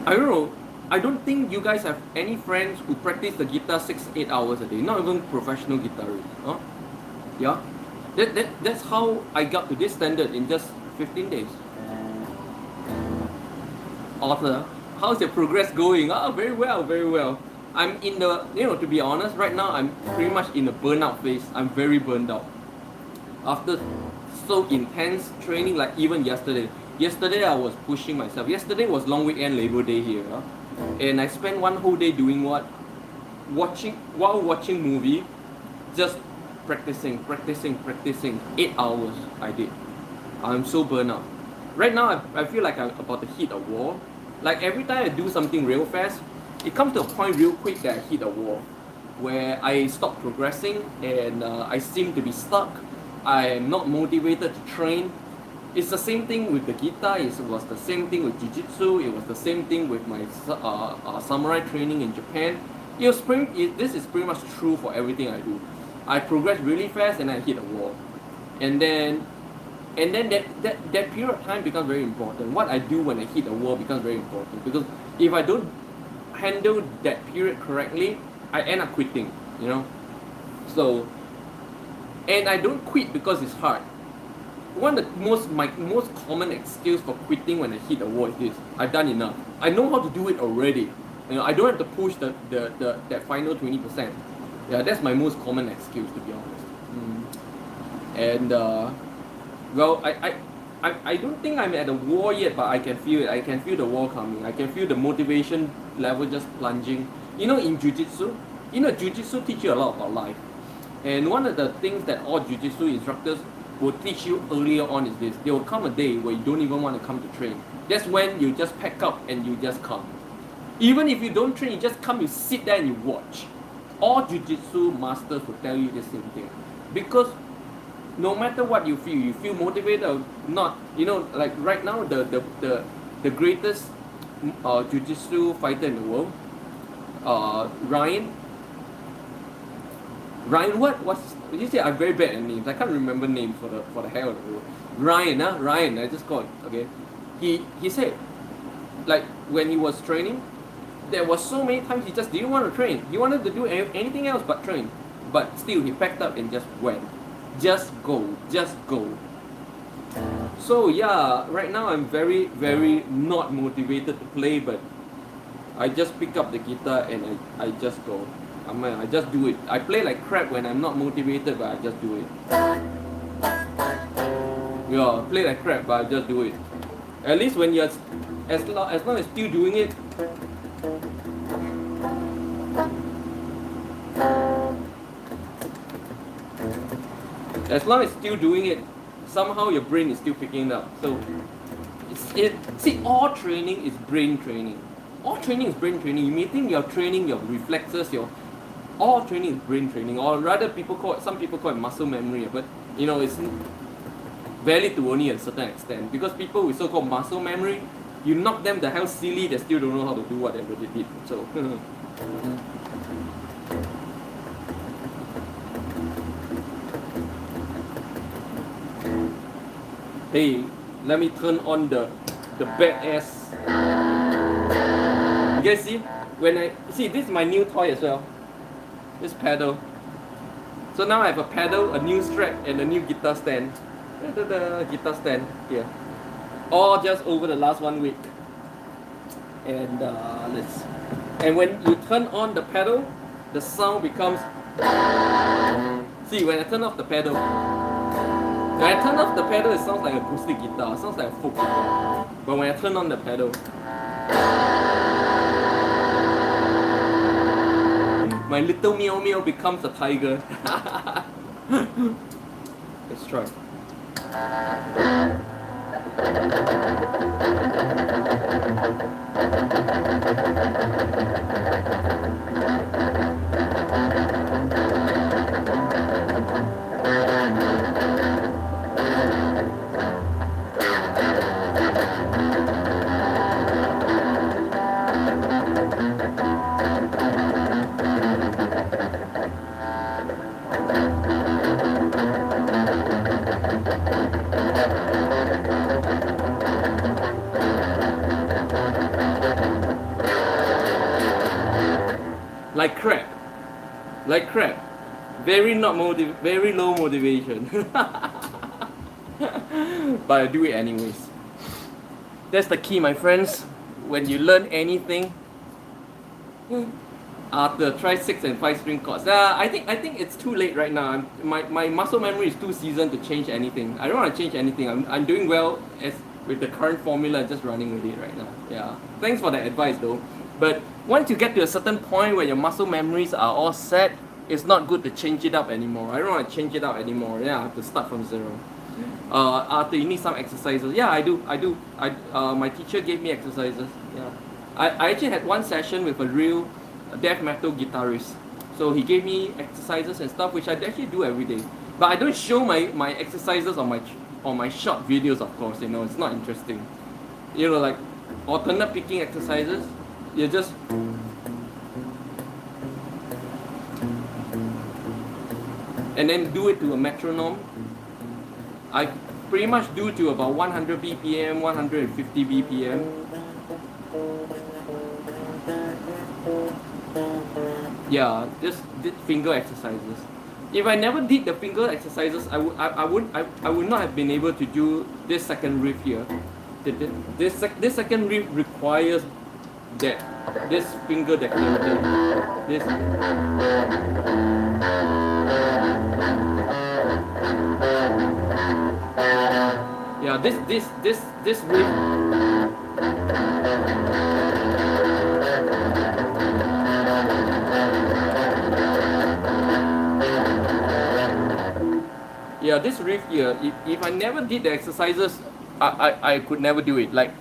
I don't know. I don't think you guys have any friends who practice the guitar 6-8 hours a day. Not even professional guitarists. Huh? Yeah? That's how I got to this standard in just 15 days. Arthur, how's your progress going? Ah, very well, very well. I'm in the, to be honest, right now I'm pretty much in the burnout phase. I'm very burned out. After so intense training, like even yesterday. Yesterday I was pushing myself. Yesterday was long weekend Labor Day here. Huh? And I spent one whole day doing what? While watching movie, just practicing. 8 hours I did. I'm so burnt out. Right now I feel like I'm about to hit a wall. Like every time I do something real fast, it comes to a point real quick that I hit a wall, where I stop progressing and I seem to be stuck. I am not motivated to train. It's the same thing with the guitar. It was the same thing with jiu-jitsu. It was the same thing with my samurai training in Japan. This is pretty much true for everything I do. I progress really fast and I hit a wall, and then that period of time becomes very important. What I do when I hit a wall becomes very important, because if I don't handle that period correctly, I end up quitting. So, and I don't quit because it's hard. One of my most common excuse for quitting when I hit a wall is this: I've done enough. I know how to do it already. I don't have to push that final 20%. Yeah, that's my most common excuse, to be honest. And well, I don't think I'm at a wall yet, but I can feel it. I can feel the wall coming. I can feel the motivation level just plunging. In jiu-jitsu, jiu-jitsu teach you a lot about life. And one of the things that all jiu-jitsu instructors will teach you earlier on is this: there will come a day where you don't even want to come to train. That's when you just pack up and you just come. Even if you don't train, you just come, you sit there and you watch. All jiu-jitsu masters will tell you the same thing. Because no matter what you feel motivated or not, like right now, the greatest jiu-jitsu fighter in the world, Ryan, you say I'm very bad at names. I can't remember names for the hell of the world. Ryan, I just called, okay. He said, like when he was training, there was so many times he just didn't want to train. He wanted to do anything else but train. But still, he packed up and just went. Just go. So yeah, right now I'm very, very not motivated to play, but I just pick up the guitar and I just go. I just do it. I play like crap when I'm not motivated, but I just do it. Yeah, play like crap, but I just do it. At least when you're, as long as still doing it, as long as still doing it, somehow your brain is still picking it up. So, all training is brain training. All training is brain training. You may think you're training your reflexes, all training is brain training, or rather some people call it muscle memory, but it's valid to only a certain extent, because people with so-called muscle memory, you knock them the hell silly, they still don't know how to do whatever they did. So hey, let me turn on the badass. You guys see, this is my new toy as well. This pedal. So now I have a pedal, a new strap, and a new guitar stand. The guitar stand here. All just over the last 1 week. And and when you turn on the pedal, the sound becomes. See, when I turn off the pedal, it sounds like a acoustic guitar. It sounds like a folk guitar. But when I turn on the pedal, my little meow meow becomes a tiger. Let's try. Like crap. Like crap. Very very low motivation. But I do it anyways. That's the key, my friends. When you learn anything, Arthur, try 6 and 5 string chords. I think it's too late right now. My muscle memory is too seasoned to change anything. I don't want to change anything. I'm doing well as with the current formula, just running with it right now. Yeah. Thanks for that advice though. But once you get to a certain point where your muscle memories are all set, it's not good to change it up anymore. I don't want to change it up anymore. Yeah, I have to start from zero. Arthur, you need some exercises. Yeah, I do. My teacher gave me exercises. Yeah. I actually had one session with a real death metal guitarist. So he gave me exercises and stuff which I actually do every day. But I don't show my exercises on my short videos, of course. It's not interesting. Like alternate picking exercises. You just and then do it to a metronome. I pretty much do to about 100 BPM, 150 BPM. Yeah, just did finger exercises. If I never did the finger exercises, I would not have been able to do this second riff here. This second riff requires this finger dexterity. This. Yeah, this riff. Yeah, this riff here, if I never did the exercises, I could never do it. Like,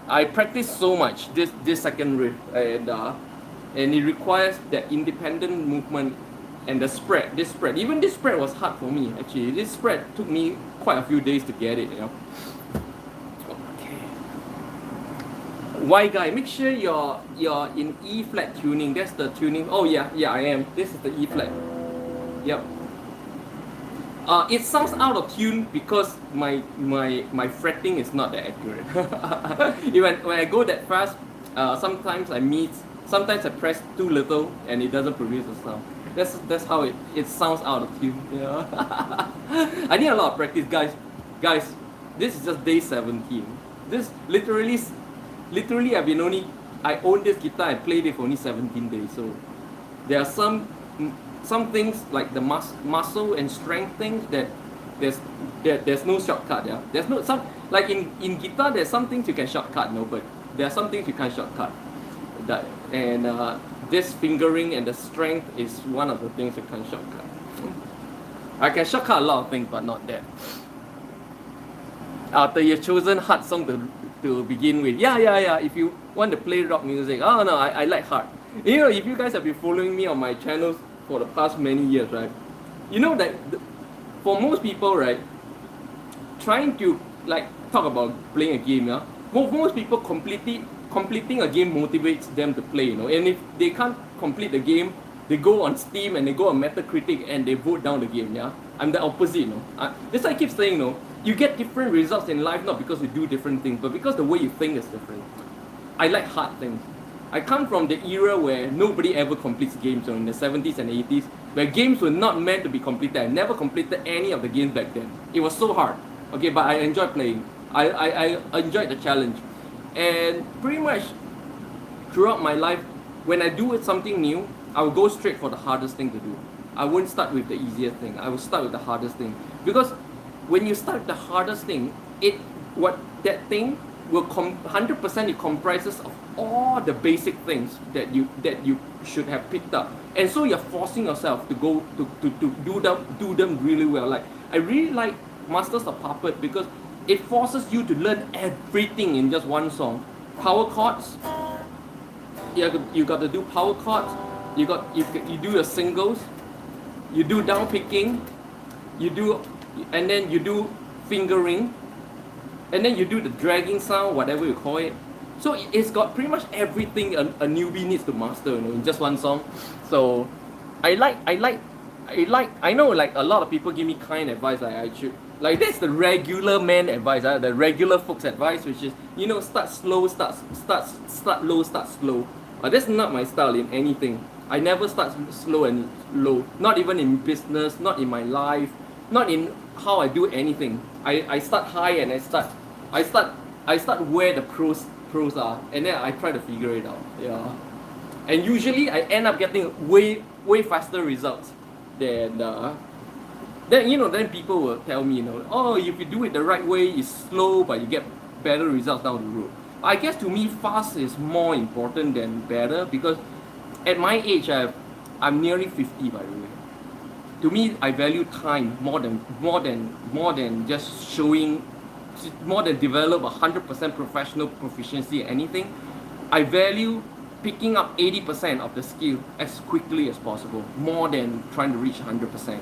I practice so much this second riff, and it requires that independent movement and the spread. Even this spread was hard for me actually. This spread took me quite a few days to get it. Okay. Y guy, make sure you're in E flat tuning. That's the tuning. Oh yeah, I am. This is the E flat. Yep. It sounds out of tune because my fretting is not that accurate. when I go that fast, sometimes I press too little and it doesn't produce a sound. That's how it sounds out of tune. Yeah. I need a lot of practice, guys. Guys, this is just day 17. This literally I own this guitar and played it for only 17 days. So there are some things like the muscle and strength things that there's no shortcut. Yeah, there's no like in guitar there's some things you can shortcut, but there are some things you can't shortcut. This fingering and the strength is one of the things you can't shortcut. I can shortcut a lot of things, but not that. After you've chosen hard song to begin with, yeah. If you want to play rock music, oh no, I like hard. If you guys have been following me on my channels for the past many years, right? That for most people, right, trying to talk about playing a game, yeah, most people completing a game motivates them to play, and if they can't complete the game, they go on Steam and they go on Metacritic and they vote down the game. Yeah, I'm the opposite. That's why I keep saying, you get different results in life not because you do different things, but because the way you think is different. I like hard things. I come from the era where nobody ever completes games, in the 70s and 80s, where games were not meant to be completed. I never completed any of the games back then. It was so hard. Okay, but I enjoyed playing. I enjoyed the challenge. And pretty much throughout my life, when I do something new, I will go straight for the hardest thing to do. I won't start with the easiest thing. I will start with the hardest thing. Because when you start with the hardest thing, that thing will 100% it comprises of all the basic things that you should have picked up, and so you're forcing yourself to do them really well. Like I really like Masters of Puppet because it forces you to learn everything in just one song. Power chords, you got to do power chords. You do your singles, you do down picking, you do, and then you do fingering, and then you do the dragging sound, whatever you call it. So it's got pretty much everything a newbie needs to master, you know, in just one song. So I know like a lot of people give me kind advice like I should, like that's the regular man advice, the regular folks advice, which is, you know, start slow, start low, start slow. That's not my style in anything. I never start slow and low, not even in business, not in my life, not in how I do anything. I start high and I start where the pros are, and then I try to figure it out. Yeah, and usually I end up getting way faster results than then, you know, then people will tell me, you know, oh, if you do it the right way, it's slow, but you get better results down the road. I guess to me, fast is more important than better, because at my age, I'm nearly 50, by the way. To me, I value time more than just showing, more than develop 100% professional proficiency in anything. I value picking up 80% of the skill as quickly as possible, more than trying to reach 100%.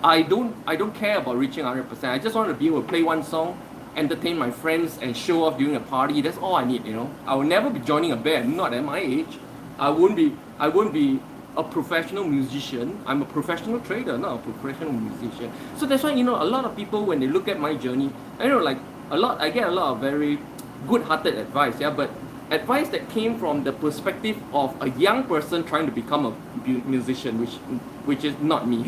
I don't care about reaching 100%. I just want to be able to play one song, entertain my friends, and show off during a party. That's all I need, you know. I will never be joining a band, not at my age. I won't be a professional musician. I'm a professional trader, not a professional musician. So that's why, you know, a lot of people, when they look at my journey, I know, like, I get a lot of very good-hearted advice, yeah, but advice that came from the perspective of a young person trying to become a musician, which is not me.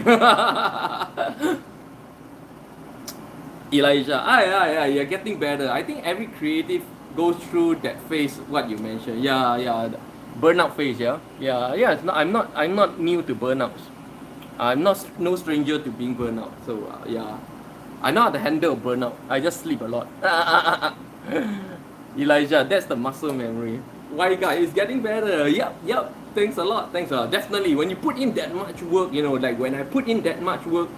Elijah, you're getting better. I think every creative goes through that phase, what you mentioned. Yeah, the burnout phase, yeah. It's not, I'm not new to burnouts. I'm no stranger to being burnout. So yeah, I know how to handle burnout. I just sleep a lot. Elijah, that's the muscle memory. Why, guy, it's getting better. Yep. Thanks a lot. Definitely, when you put in that much work, you know, like when I put in that much work,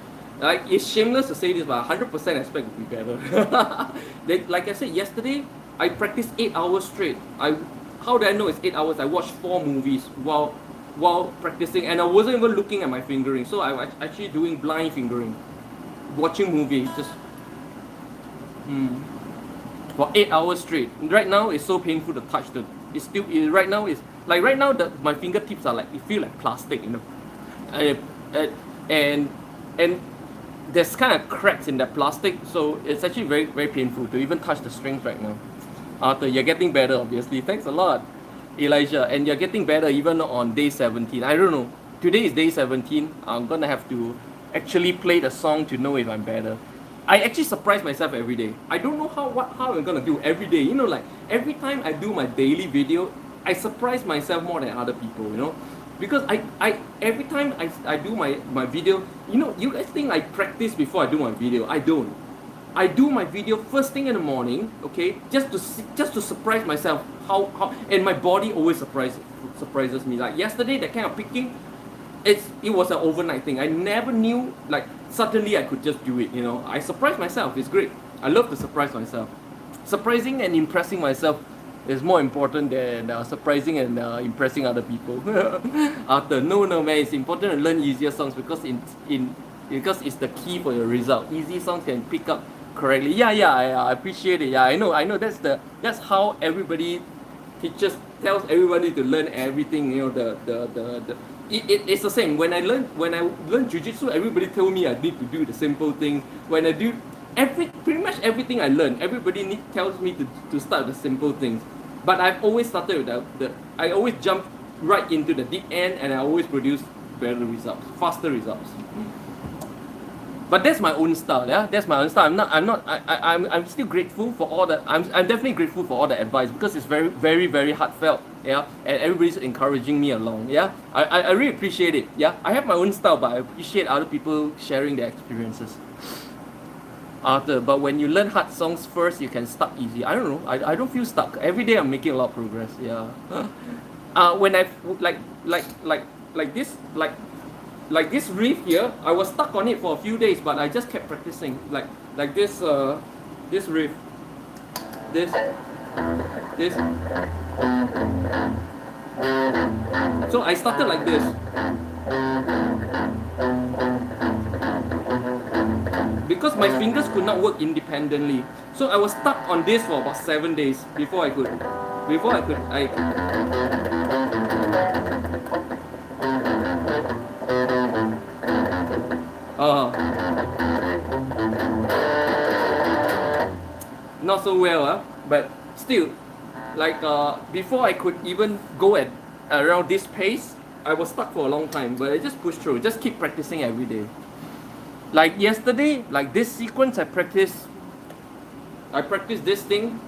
like, it's shameless to say this, but 100% I expect to be better. Like I said yesterday, I practiced 8 hours straight. How did I know it's 8 hours? I watched 4 movies while practicing, and I wasn't even looking at my fingering. So I was actually doing blind fingering, watching movies, just for 8 hours straight. Right now, it's so painful to touch the. It's still right now. It's like right now my fingertips are like, it feel like plastic, you know, and there's kind of cracks in that plastic, so it's actually very painful to even touch the strings right now. Arthur, you're getting better, obviously. Thanks a lot, Elijah, and you're getting better even on day 17. I don't know. Today is day 17. I'm gonna have to actually play the song to know if I'm better. I actually surprise myself every day. I don't know how I'm gonna do every day. You know, like every time I do my daily video, I surprise myself more than other people, you know. Because I every time I do my video, you know, you guys think I practice before I do my video. I don't. I do my video first thing in the morning, okay, just to surprise myself how and my body always surprises me. Like yesterday, that kind of picking, it was an overnight thing. I never knew, like, suddenly I could just do it, you know. I surprise myself. It's great. I love to surprise myself. Surprising and impressing myself is more important than surprising and impressing other people. Arthur, no man, it's important to learn easier songs because because it's the key for your result. Easy songs can pick up correctly. Yeah, I appreciate it. Yeah, I know that's how everybody teaches tells everybody to learn everything. You know, it's the same. When I learn jiu-jitsu, everybody told me I need to do the simple things. When I do pretty much everything I learn, everybody tells me to start with the simple things. But I've always started with I always jump right into the deep end, and I always produce better results, faster results. But that's my own style, yeah. That's my own style. I'm still grateful for all the. I'm definitely grateful for all the advice because it's very heartfelt, yeah. And everybody's encouraging me along, yeah. I really appreciate it, yeah. I have my own style, but I appreciate other people sharing their experiences. Arthur, but when you learn hard songs first, you can start easy. I don't know. I don't feel stuck. Every day I'm making a lot of progress. Yeah. When I like this riff here, I was stuck on it for a few days, but I just kept practicing. Like this this riff, this. So I started like this. Because my fingers could not work independently. So I was stuck on this for about 7 days before I could, not so well, but still, like before I could even go at around this pace, I was stuck for a long time, but I just pushed through, just keep practicing every day. Like yesterday, like this sequence, I practiced this thing.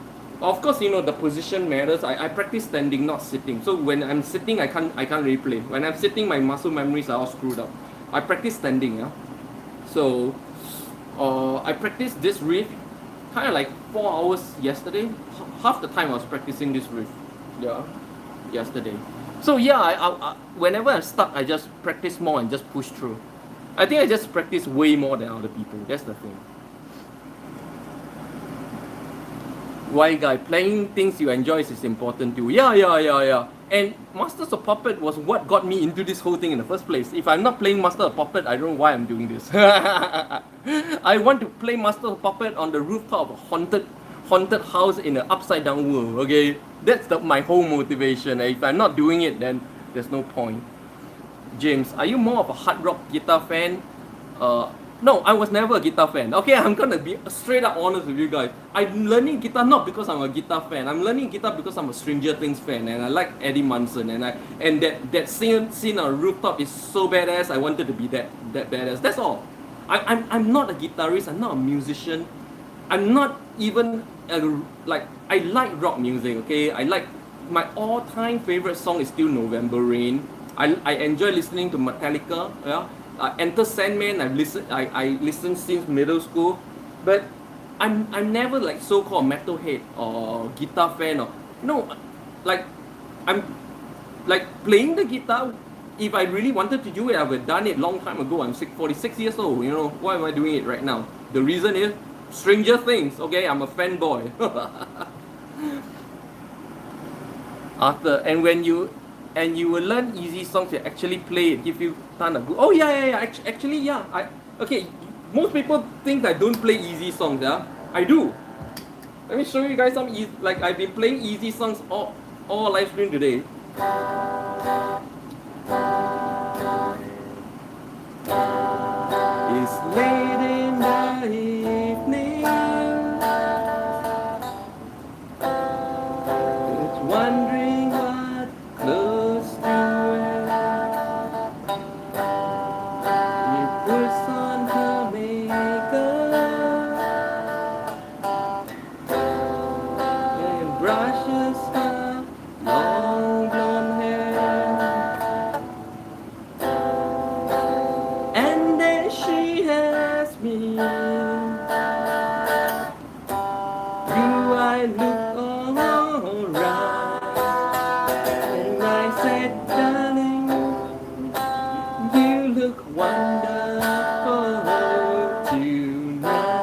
Of course, you know the position matters. I practice standing, not sitting. So when I'm sitting, I can't replay. When I'm sitting, my muscle memories are all screwed up. I practice standing, yeah. So, I practiced this riff, kind of like 4 hours yesterday. Half the time I was practicing this riff, yeah, yesterday. So yeah, whenever I'm stuck, I just practice more and just push through. I think I just practice way more than other people. That's the thing. Why, guy, playing things you enjoy is important too. Yeah. And Masters of Puppet was what got me into this whole thing in the first place. If I'm not playing Master of Puppet, I don't know why I'm doing this. I want to play Master of Puppet on the rooftop of a haunted house in an upside down world. Okay, that's my whole motivation. If I'm not doing it, then there's no point. James, are you more of a hard rock guitar fan? No, I was never a guitar fan. Okay, I'm gonna be straight up honest with you guys. I'm learning guitar not because I'm a guitar fan. I'm learning guitar because I'm a Stranger Things fan, and I like Eddie Munson, and that scene on a rooftop is so badass. I wanted to be that badass. That's all. I'm not a guitarist. I'm not a musician. I'm not even like I like rock music. Okay, I like my all-time favorite song is still November Rain. I enjoy listening to Metallica. Yeah. Enter Sandman. I listened since middle school, but I'm never like so-called metalhead or guitar fan or no, like I'm like playing the guitar. If I really wanted to do it, I would have done it long time ago. I'm 46 years old. You know why am I doing it right now? The reason is Stranger Things. Okay, I'm a fanboy. After and when you will learn easy songs, you actually play it, give you ton of good. Oh yeah. Actually, yeah. Okay. Most people think I don't play easy songs. Yeah, I do. Let me show you guys some easy. Like I've been playing easy songs all live stream today. It's late in the evening. It's wondering what clothes to wear. He puts on her makeup and brushes her long blonde hair. And then she asks me, do I look alright? And I said, darling, you look wonderful tonight.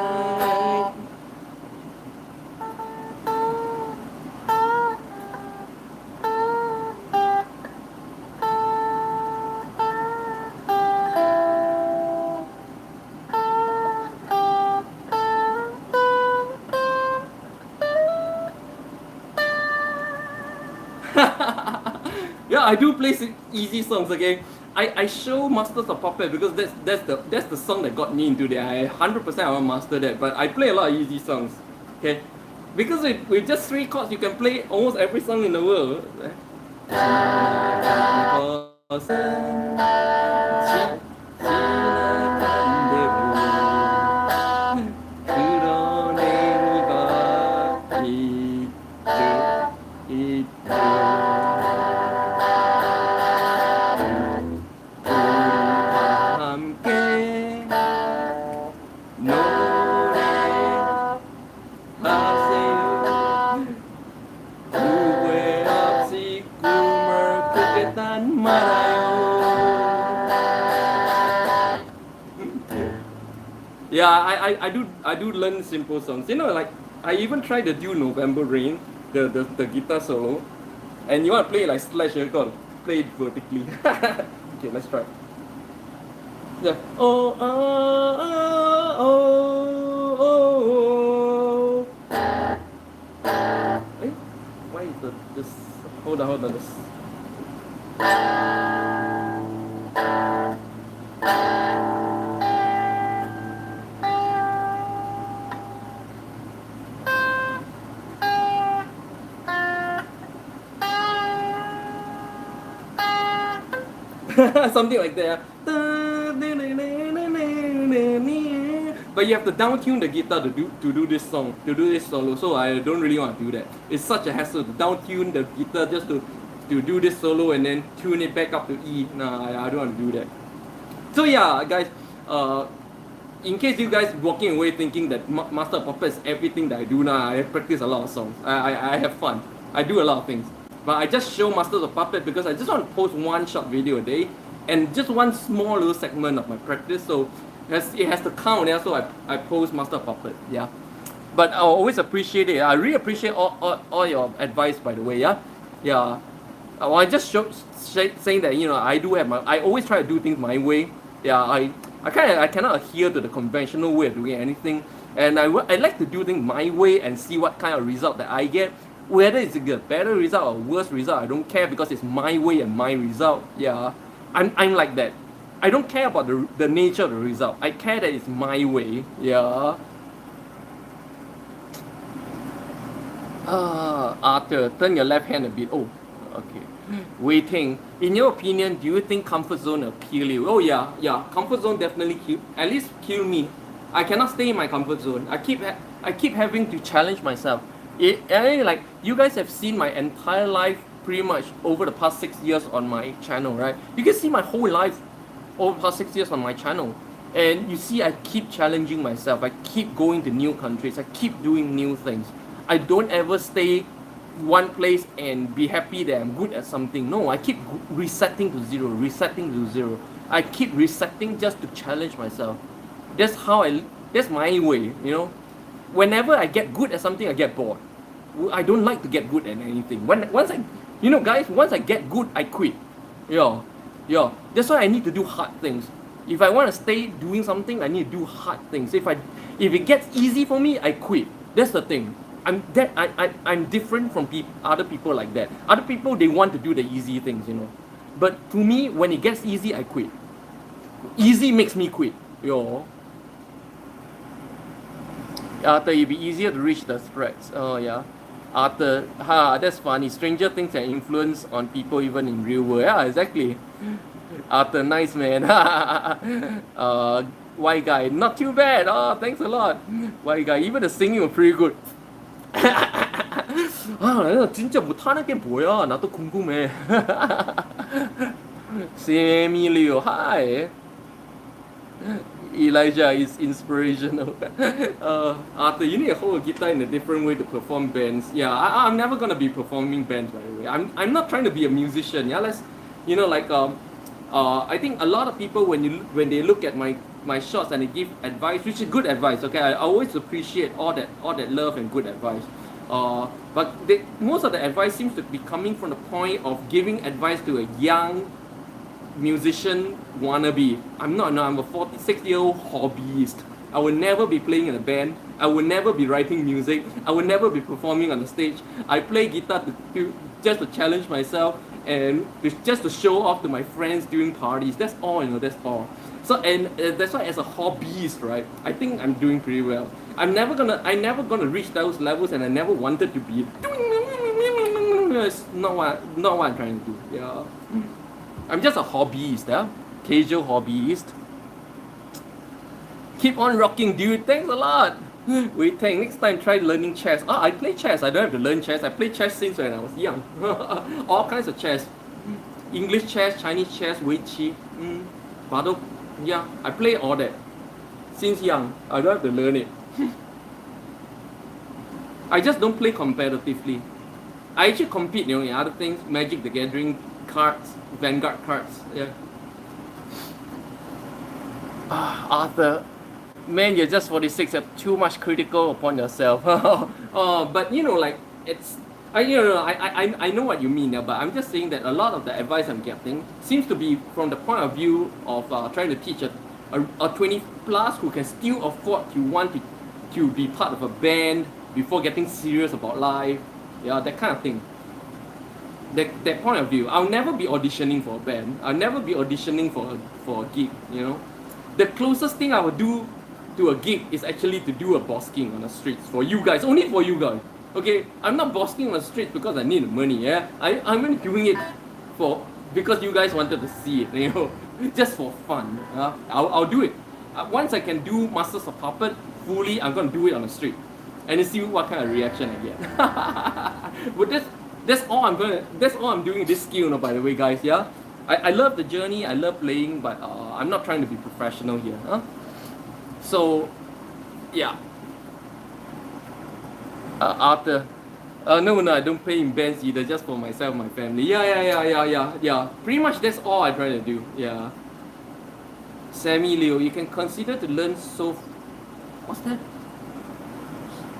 Yeah, I do play easy songs. Okay, I show Masters of Puppet because that's the song that got me into that. I 100% I want to master that, but I play a lot of easy songs. Okay, because with just 3 chords you can play almost every song in the world. Yeah, I do learn simple songs. You know, like I even tried to do November Rain, the guitar solo, and you want to play it like Slash, you got to play it vertically. Okay, let's try. Yeah. Oh, oh, oh, oh, oh. Eh? Why is this? Hold on. This. Something like that. But you have to down tune the guitar to do this song, to do this solo. So I don't really want to do that. It's such a hassle to down tune the guitar just to do this solo and then tune it back up to E. Nah, I don't want to do that. So yeah, guys. In case you guys walking away thinking that Master of Puppet is everything that I do now, I practice a lot of songs. I have fun. I do a lot of things. But I just show Masters of Puppet because I just want to post one short video a day and just one small little segment of my practice. So it has to count. Yeah, so I post Master of Puppet. Yeah. But I always appreciate it. I really appreciate all your advice, by the way. Yeah. Yeah. I just saying that, you know, I always try to do things my way. Yeah, I cannot adhere to the conventional way of doing anything, and I like to do things my way and see what kind of result that I get. Whether it's a better result or worse result, I don't care because it's my way and my result. Yeah, I'm like that. I don't care about the nature of the result. I care that it's my way. Yeah. Arthur, turn your left hand a bit. Oh, okay. Waiting. In your opinion, do you think comfort zone appeal you? Oh yeah. Comfort zone definitely at least kill me. I cannot stay in my comfort zone. I keep having to challenge myself. Like you guys have seen my entire life pretty much over the past 6 years on my channel, right? You can see my whole life over the past 6 years on my channel. And you see I keep challenging myself. I keep going to new countries. I keep doing new things. I don't ever stay one place and be happy that I'm good at something. No, I keep resetting to zero. I keep resetting just to challenge myself. That's my way, you know. Whenever I get good at something, I get bored. I don't like to get good at anything. Once I get good, I quit. Yeah. That's why I need to do hard things. If I want to stay doing something, I need to do hard things. If it gets easy for me, I quit. That's the thing. I'm different from other people like that. Other people, they want to do the easy things, you know. But to me, when it gets easy, I quit. Easy makes me quit. Yo. Arthur, it'd be easier to reach the threats. Oh yeah. Arthur, that's funny. Stranger things can influence on people even in real world. Yeah, exactly. Arthur, nice man. White guy, not too bad. Oh, thanks a lot. White guy, even the singing was pretty good. 진짜 못하는 게 뭐야? 나도 궁금해. Emilio, hi. Elijah is inspirational. Arthur, you need to hold a guitar in a different way to perform bands. Yeah, I'm never gonna be performing bands, by the way. I'm not trying to be a musician. Yeah, I think a lot of people when they look at my shots and they give advice, which is good advice. Okay, I always appreciate all that love and good advice. But most of the advice seems to be coming from the point of giving advice to a young musician wannabe. I'm a 46-year-old hobbyist. I will never be playing in a band. I will never be writing music. I will never be performing on the stage. I play guitar just to challenge myself and just to show off to my friends during parties. That's all, you know, that's all. So, and that's why as a hobbyist, right, I think I'm doing pretty well. I'm never gonna reach those levels, and I never wanted to be. It's not what I'm trying to do. Yeah. I'm just a hobbyist, yeah? Casual hobbyist. Keep on rocking, dude. Thanks a lot. Wait, next time try learning chess. I play chess. I don't have to learn chess. I play chess since when I was young. All kinds of chess. English chess, Chinese chess, Weiqi, Bado. Yeah, I play all that. Since young. I don't have to learn it. I just don't play competitively. I actually compete, you know, in other things. Magic the Gathering cards, Vanguard cards. Yeah. Arthur, Man, you're just 46. You're too much critical upon yourself. But you know, like it's. I know what you mean, but I'm just saying that a lot of the advice I'm getting seems to be from the point of view of trying to teach a 20 plus who can still afford to want to be part of a band before getting serious about life. Yeah, that kind of thing. That point of view. I'll never be auditioning for a band. I'll never be auditioning for a gig, you know. The closest thing I would do to a gig is actually to do a busking on the streets for you guys, only for you guys. Okay, I'm not busking on the streets because I need the money, yeah. I'm only doing it because you guys wanted to see it, you know, just for fun. I'll do it. Once I can do Masters of Puppet fully, I'm gonna do it on the street, and see what kind of reaction I get. But that's all I'm doing this skill, you know, by the way, guys. Yeah, I love the journey. I love playing, but I'm not trying to be professional here. So, yeah. Arthur. No, I don't play in bands either, just for myself and my family. Yeah. Pretty much that's all I try to do. Yeah. Sammy Leo, you can consider to learn what's that?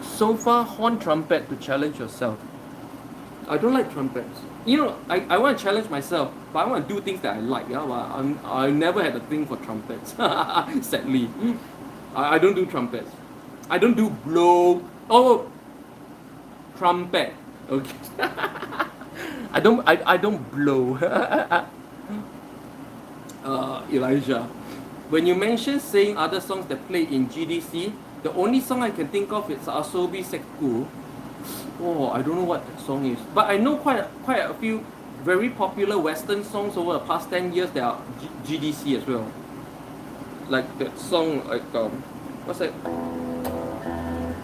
Sofa horn trumpet to challenge yourself. I don't like trumpets. You know, I want to challenge myself, but I want to do things that I like. Yeah, but I never had a thing for trumpets. Sadly, I don't do trumpets. I don't do blow. Oh, trumpet. Okay. I don't blow. Elijah, when you mention saying other songs that play in GDC, the only song I can think of is Asobi Sekku. Oh, I don't know what that song is, but I know quite a few very popular Western songs over the past 10 years that are GDC as well. Like that song, like what's that?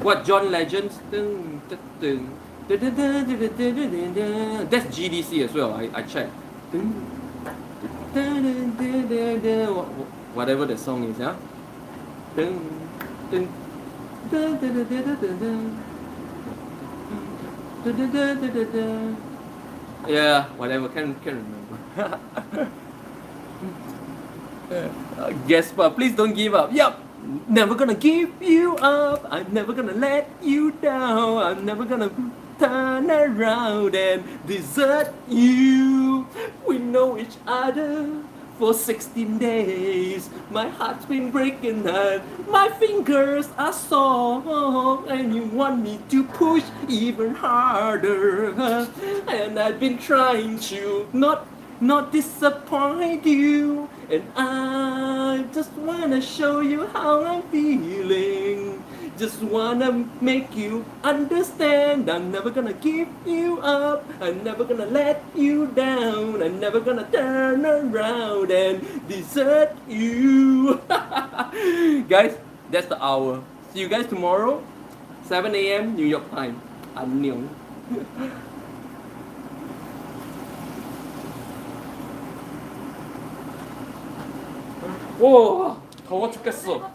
What John Legend's that's GDC as well. I checked. Whatever the song is, yeah. Yeah, whatever, can't remember. Gasper, please don't give up. Yup, never gonna give you up. I'm never gonna let you down. I'm never gonna turn around and desert you. We know each other for 16 days. My heart's been breaking and my fingers are sore, and you want me to push even harder, and I've been trying to not disappoint you, and I just wanna show you how I'm feeling. Just wanna make you understand. I'm never gonna give you up. I'm never gonna let you down. I'm never gonna turn around and desert you. Guys, that's the hour. See you guys tomorrow, 7 a.m. New York time. 안녕. 오, 더워 죽겠어.